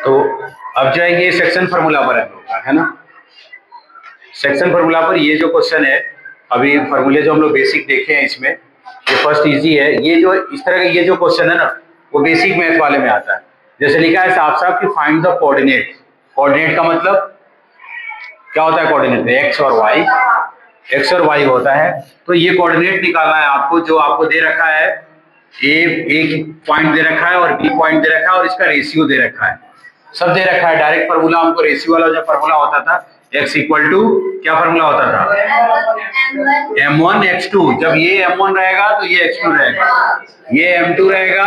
तो अब जो है ये सेक्शन फार्मूला पर है ना। सेक्शन फार्मूला पर ये जो क्वेश्चन है, अभी फार्मूले जो हम लोग बेसिक देखे हैं इसमें, ये फर्स्ट इजी है। ये जो इस तरह का ये जो क्वेश्चन है ना, वो बेसिक मैथ वाले में आता है। जैसे लिखा है साफ साफ कि फाइंड द कोऑर्डिनेट। कोऑर्डिनेट का मतलब क्या होता है? कोऑर्डिनेट एक्स और वाई, एक्स और वाई होता है। तो ये कोऑर्डिनेट निकालना है आपको, जो आपको दे रखा है एक पॉइंट दे रखा है और बी पॉइंट दे रखा है और इसका रेशियो दे रखा है, सब दे रखा है। डायरेक्ट फार्मूला हमको रेशियो वाला जो फार्मूला होता था x इक्वल टू क्या फार्मूला होता था? m1 x2। जब ये m1 रहेगा तो ये x2 रहेगा, ये m2 रहेगा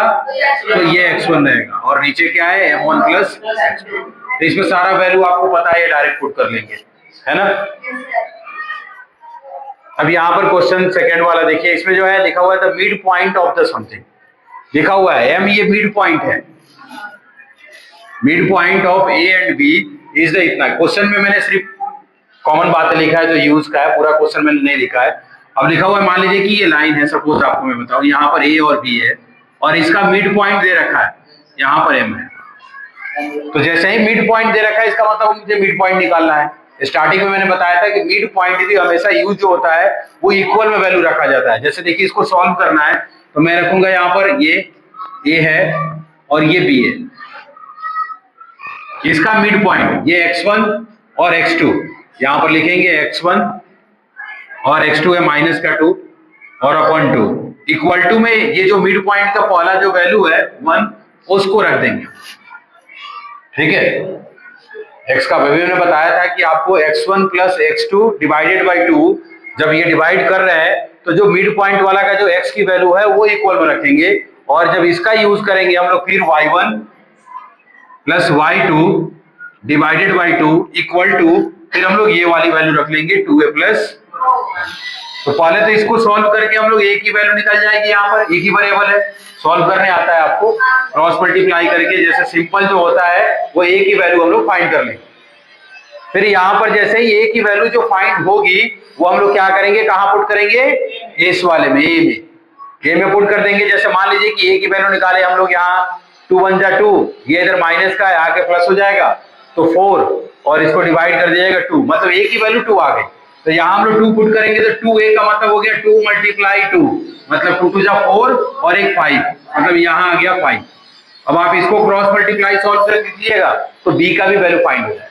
तो ये x1 रहेगा, और नीचे क्या है? m1 plus x2। तो इसमें सारा वैल्यू आपको पता है, डायरेक्ट पुट कर लेंगे, है ना। अब यहाँ पर क्वेश्चन सेकंड वाला देखिए, इसमें जो है लिखा हुआ है the midpoint of the something, लिखा हुआ है m, ये मिड पॉइंट है। Midpoint of A and B is the इतना। क्वेश्चन में मैंने सिर्फ कॉमन बातें लिखा है जो यूज का है, पूरा क्वेश्चन मैंने नहीं लिखा है। अब लिखा हुआ है, मान लीजिए कि ये लाइन है, सपोज आपको मैं बताऊं, यहाँ पर ए और बी है और इसका मिड पॉइंट दे रखा है, यहाँ पर एम है। तो जैसे ही मिड पॉइंट दे रखा है, इसका मतलब मुझे मिड पॉइंट निकालना है। स्टार्टिंग में मैंने बताया था कि मिड पॉइंट भी हमेशा यूज जो होता है वो इक्वल में वैल्यू रखा जाता है। जैसे देखिए, इसको सॉल्व करना है तो मैं रखूंगा यहाँ पर ये ए है और ये बी है, इसका मिड पॉइंट ये x1 और x2, यहां पर लिखेंगे x1 और x2 है माइनस का 2 और अपॉन 2 इक्वल टू में ये जो मिड पॉइंट का पहला जो वैल्यू है 1, उसको रख देंगे, ठीक है। x का वैल्यू मैंने बताया था कि आपको x1 plus x2 divided by 2, जब ये डिवाइड कर रहे हैं तो जो मिड पॉइंट वाला का जो x की वैल्यू है वो इक्वल में रखेंगे, और जब इसका यूज करेंगे हम लोग फिर y1 plus y2 divided by 2 equal to, फिर हम लोग ये वाली वैल्यू रख लेंगे 2a प्लस। तो पहले तो इसको सॉल्व करके हम लोग a की वैल्यू निकल जाएगी, यहाँ पर a की वेरिएबल है, सॉल्व करने आता है आपको, क्रॉस मल्टीप्लाई करके जैसे सिंपल जो होता है वो a की वैल्यू हम लोग फाइंड कर लेंगे। फिर यहाँ पर जैसे ही a की वैल्यू जो फाइंड होगी वो हम लोग क्या करेंगे, कहाँ पुट करेंगे? इस वाले में, a में पुट कर देंगे। जैसे मान लीजिए कि a की वैल्यू निकाले हम लोग, यहाँ 2 1 जा 2, ये इधर माइनस का है, आगे प्लस हो जाएगा तो 4, और इसको डिवाइड कर दिया जाएगा 2, मतलब a की वैल्यू 2 आ गई। तो यहाँ हम लोग 2 पुट करेंगे तो 2a का मतलब हो गया 2 मल्टीप्लाई 2, मतलब 2 2 जा 4 और एक 5, मतलब यहाँ आ गया 5। अब आप इसको क्रॉस मल्टीप्लाई सॉल्व कर दीजिएगा तो b का भी वैल्यू फाइंड हो जाएगा,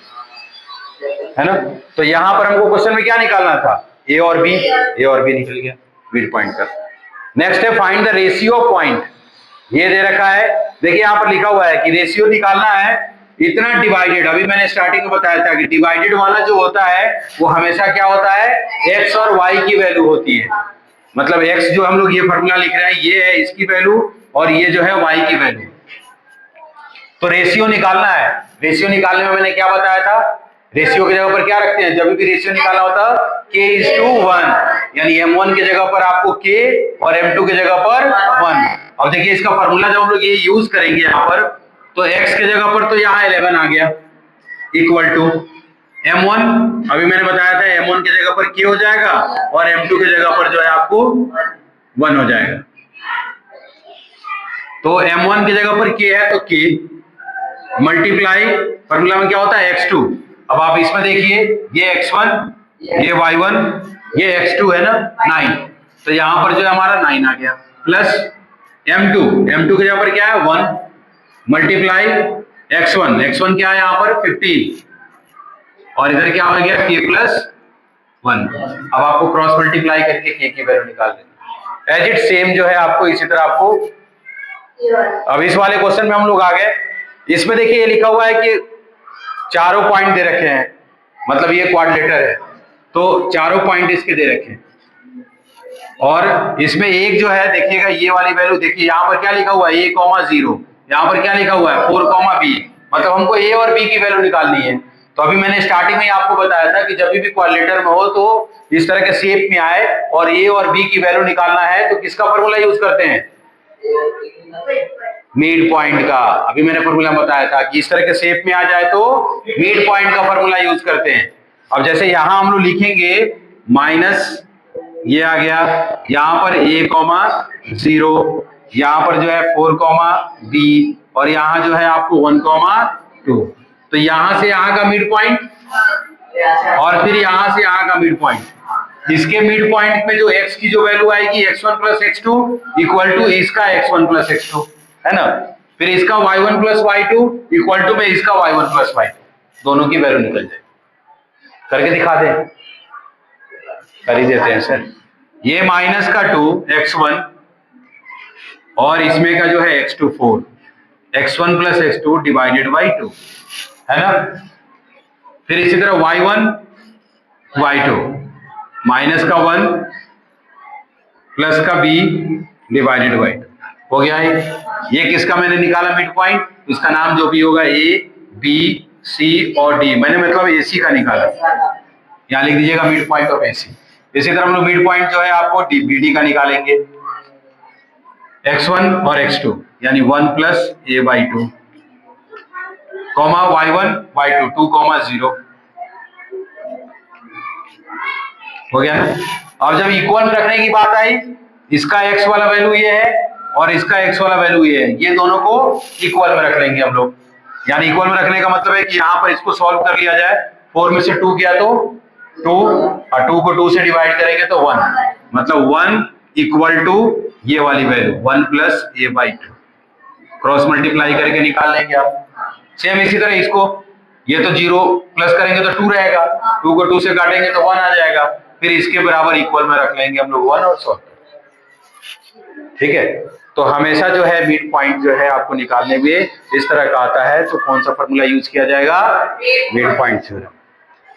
है ना। तो यहाँ पर हमको क्वेश्चन में क्या निकालना था? a और b, निकल गया मिड पॉइंट का। नेक्स्ट है find the ratio of point, ये दे रखा है। देखिए यहाँ पर लिखा हुआ है कि रेशियो निकालना है इतना डिवाइडेड। अभी मैंने स्टार्टिंग में बताया था कि डिवाइडेड वाला जो होता है वो हमेशा क्या होता है? x और y की वैल्यू होती है। मतलब x जो हम लोग ये फॉर्मूला लिख रहे हैं ये है इसकी वैल्यू, और ये जो है y की वैल्यू। तो रेशियो निकालना है। रेशियो निकालने में मैंने क्या बताया था? रेशियो की जगह पर क्या रखते हैं? जब भी रेशियो निकालना होता है k:1, यानी m1 की जगह पर आपको k और m2 की जगह पर 1। अब देखिए इसका फार्मूला जब हम लोग ये यूज करेंगे यहाँ पर, तो x की जगह पर तो यहाँ 11 आ गया इक्वल टू m1, अभी मैंने बताया था m1 की जगह पर k हो जाएगा और m2 की जगह पर जो है आपको 1 हो जाएगा। तो m1 की जगह पर k है तो k मल्टीप्लाई, फार्मूला में क्या होता है? x2। अब आप इसमें देखिए ये x1, ये y1, ये x2 है ना 9, तो यहाँ पर जो है हमारा 9 आ गया, प्लस m2 की जगह पर क्या है? 1 मल्टीप्लाई x1 क्या है यहाँ पर? 15, और इधर क्या हो गया? k plus 1। अब आपको क्रॉस मल्टीप्लाई करके k की वैल्यू निकाल देनी। एज इट सेम जो है आपको इसी तरह आपको। अब इस वाले क्वेश्चन में हम लोग आ गए। इसमें देखिए ये लिखा हुआ है कि चारों पॉइंट दे रखे हैं, मतलब ये क्वाड्रिलेटर है तो चारों पॉइंट इसके दे रखे हैं, और इसमें एक जो है देखिएगा ये वाली वैल्यू, देखिए यहाँ पर क्या लिखा हुआ है? a,0, यहाँ पर क्या लिखा हुआ है? 4,b, मतलब हमको a और b की वैल्यू निकालनी है। तो अभी मैंने स्टार्टिंग में आपको बताया था कि जब भी क्वाड्रिलेटर में हो तो इस तरह के शेप में आए और a और b की वैल्यू निकालना है तो किसका फॉर्मूला यूज करते हैं? मिड पॉइंट का। अभी मैंने फॉर्मूला बताया था कि इस तरह के शेप में आ जाए तो मिड पॉइंट का फॉर्मूला यूज करते हैं। अब जैसे यहां हम लोग लिखेंगे माइनस, ये आ गया यहाँ पर a,0, यहाँ पर जो है 4, b और यहाँ जो है आपको 1, 2। तो यहाँ से यहाँ का मिड पॉइंट और फिर यहाँ से यहाँ का मिड पॉइंट। इसके मिड पॉइंट पे जो x की जो वैल्यू आएगी x1 plus x2 equal to इसका x1 प्लस x2, है ना। फिर इसका y1 plus y2 equal to में इसका y1 प्लस y2, दोनों की वैल्यू निकल जाएगी। करके दिखा दें, कर ही देते हैं सर। ये माइनस का 2 x1 और इसमें का जो है x2 4, x1 plus x2 divided by 2, है ना। फिर इसी तरह y1 y2 माइनस का 1 प्लस का b डिवाइडेड बाई 2 हो गया है। ये किसका मैंने निकाला मिड पॉइंट, इसका नाम जो भी होगा a b c और d, मैंने मतलब ac का निकाला, यहाँ लिख दीजिएगा मिड पॉइंट ऑफ ac। इसी तरह हम लोग मिड पॉइंट जो है आपको bd का निकालेंगे, x1 और x2 यानी 1 plus a by 2 comma y1 y2 2, 0 हो गया ना। अब जब इक्वल में रखने की बात आई, इसका x वाला वैल्यू ये है और इसका x वाला वैल्यू ये है, ये दोनों को इक्वल में रख लेंगे हम लोग। यानी इक्वल में रखने का मतलब है कि यहाँ पर इसको सॉल्व कर लिया जाए, 4 में से 2 किया तो 2 और 2 को 2 से डिवाइड करेंगे तो 1, मतलब 1 इक्वल टू ये वाली value 1 plus a by 2, cross multiply करके निकाल लेंगे आप। सेम इसी तरह इसको, ये तो 0 प्लस करेंगे तो 2 रहेगा, 2 को 2 से काटेंगे तो 1 आ जाएगा, फिर इसके बराबर इक्वल में रख लेंगे हम लोग 1 और सॉल्व। ठीक है, तो हमेशा जो है मिड पॉइंट जो है आपको निकालने में इस तरह का आता है, तो कौन सा फॉर्मूला यूज किया जाएगा, मिड पॉइंट थ्योरम।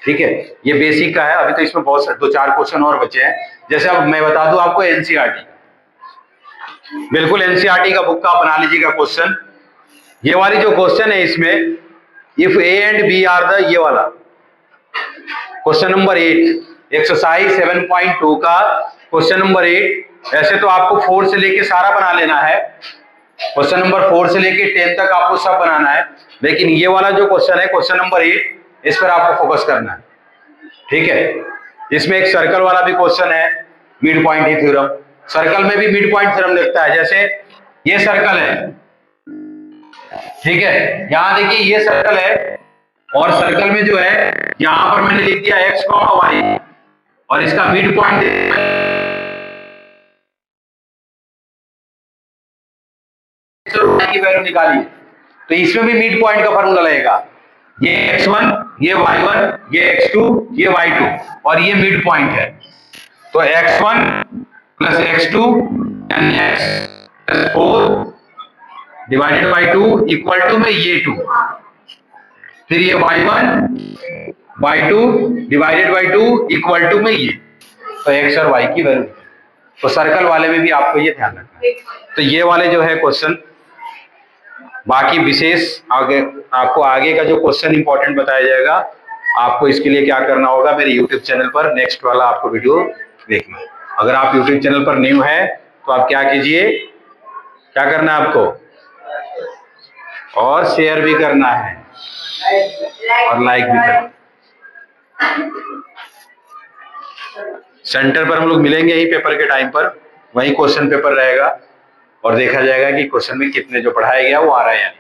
ठीक है, ये बेसिक का है। अभी तो इसमें बहुत सारे 2-4 क्वेश्चन और बचे हैं। जैसे अब मैं बता दूं आपको एनसीईआरटी, बिल्कुल एनसीईआरटी का बुक का बना लीजिएगा क्वेश्चन। ये वाली जो क्वेश्चन है इसमें if A and B are the, ये वाला क्वेश्चन नंबर 8 एक्सरसाइज 7.2 का क्वेश्चन नंबर 8। ऐसे तो आपको 4 से लेके सारा बना लेना है, क्वेश्चन नंबर 4 से लेके 10 तक आपको सब बनाना है, लेकिन ये वाला जो क्वेश्चन है क्वेश्चन नंबर 8, इस पर आपको फोकस करना है। ठीक है, इसमें एक सर्कल वाला भी क्वेश्चन है, मिड पॉइंट ही थ्योरम। सर्कल में भी मिड पॉइंट थ्योरम लगता है। जैसे ये सर्कल है, ठीक है, यहां देखिए ये सर्कल है और सर्कल में जो है यहां पर मैंने लिख दिया x, y और इसका मिड पॉइंट की वैल्यू निकाली, तो इसमें भी मिड पॉइंट का फार्मूला लगेगा। ये x1, ये y1, ये x2, ये y2 और ये मिड पॉइंट है। तो x1 प्लस x2 यानी x plus 4 divided by 2 equal to में ये 2, फिर ये y1 y2 divided by 2 equal to में ये, तो x और y की वैल्यू। तो सर्कल वाले में भी आपको ये ध्यान रखना है। तो ये वाले जो है क्वेश्चन, बाकी विशेष आगे आपको आगे का जो क्वेश्चन इंपॉर्टेंट बताया जाएगा, आपको इसके लिए क्या करना होगा, मेरे YouTube चैनल पर नेक्स्ट वाला आपको वीडियो देखना। अगर आप YouTube चैनल पर न्यू है तो आप क्या कीजिए, क्या करना है आपको, और शेयर भी करना है और लाइक भी करना। सेंटर पर हम लोग मिलेंगे ही पेपर के टाइम पर, वही क्वेश्चन पेपर रहेगा और देखा जाएगा कि क्वेश्चन में कितने जो पढ़ाया गया वो आ रहा है या नहीं।